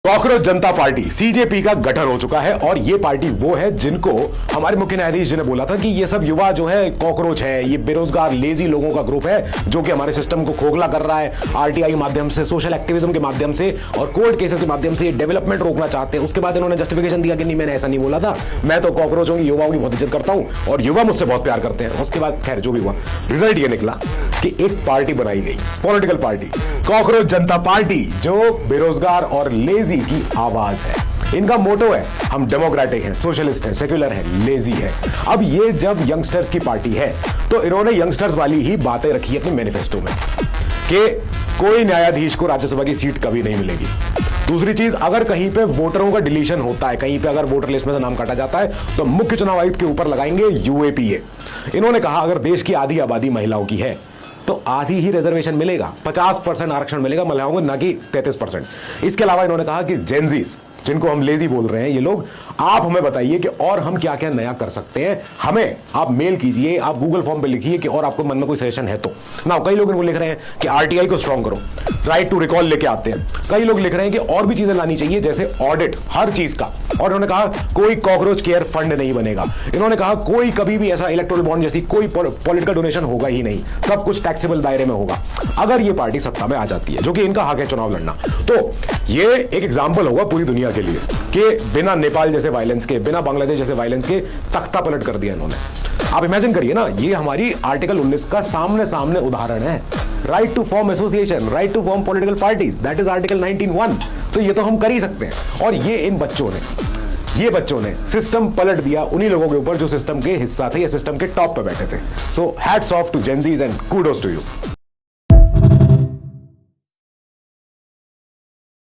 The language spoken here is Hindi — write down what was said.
कॉकरोच जनता पार्टी सीजेपी का गठन हो चुका है और ये पार्टी वो है जिनको हमारे मुख्य न्यायाधीश जी ने बोला था कि ये सब युवा जो है कॉकरोच है, ये बेरोजगार लेजी लोगों का ग्रुप है जो कि हमारे सिस्टम को खोखला कर रहा है। आरटीआई के माध्यम से, सोशल एक्टिविज्म के माध्यम से और कोर्ट केसेस के माध्यम से डेवलपमेंट रोकना चाहते हैं। उसके बाद इन्होंने जस्टिफिकेशन दिया कि नहीं, मैंने ऐसा नहीं बोला था, मैं तो कॉकरोचों की, युवाओं की बहुत इज्जत करता हूं और युवा मुझसे बहुत प्यार करते हैं। उसके बाद खैर जो भी हुआ, रिजल्ट ये निकला कि एक पार्टी बनाई गई, पॉलिटिकल पार्टी कॉकरोच जनता पार्टी, जो बेरोजगार और लेजी की आवाज है। इनका मोटो है हम डेमोक्रेटिक हैं, सोशलिस्ट हैं, सेक्युलर हैं, लेजी है। अब ये जब यंगस्टर्स की पार्टी है तो इन्होंने यंगस्टर्स वाली ही बातें रखी अपने मैनिफेस्टो में कि कोई न्यायाधीश को राज्यसभा की सीट कभी नहीं मिलेगी। दूसरी चीज, अगर कहीं पे वोटरों का डिलीशन होता है, कहीं पे अगर वोटर लिस्ट में से नाम काटा जाता है तो मुख्य चुनाव आयुक्त के ऊपर लगाएंगे यूएपीए। इन्होंने कहा अगर देश की आधी आबादी महिलाओं की है तो आधी ही रिजर्वेशन मिलेगा, 50% आरक्षण मिलेगा महिलाओं को, न कि 33%। इसके अलावा इन्होंने कहा कि जेनजीज, जिनको हम लेजी बोल रहे हैं, ये लोग, आप हमें बताइए कि और हम क्या क्या नया कर सकते हैं। हमें आप मेल कीजिए, आप गूगल फॉर्म पे लिखिए कि और आपको मन में कोई सजेशन है तो ना। कई लोग इनको लिख रहे हैं कि आरटीआई को स्ट्रांग करो, राइट टू रिकॉल लेके आते हैं। कई लोग लिख रहे हैं कि और भी चीजें लानी चाहिए जैसे ऑडिट हर चीज का। और इन्होंने कहा कोई कॉकरोच केयर फंड नहीं बनेगा। इन्होंने कहा कोई कभी भी ऐसा इलेक्टोरल बॉन्ड जैसी कोई पॉलिटिकल डोनेशन होगा ही नहीं, सब कुछ टैक्सेबल दायरे में होगा अगर ये पार्टी सत्ता में आ जाती है, जो कि इनका हक है चुनाव लड़ना। तो ये एक एग्जाम्पल होगा पूरी दुनिया के लिए कि बिना नेपाल जैसे वायलेंस के, बिना बांग्लादेश जैसे वायलेंस के तख्ता पलट कर दिया इन्होंने। आप इमेजिन करिए ना, ये हमारी आर्टिकल 19 का सामने सामने उदाहरण है। Right to form association, right to form political parties, that is article 19(1). तो ये तो हम कर ही सकते हैं। और ये ये बच्चों ने सिस्टम पलट दिया उन्हीं लोगों के ऊपर जो सिस्टम के हिस्सा थे या सिस्टम के टॉप पे बैठे थे। So hats off to Gen Zs and kudos to you.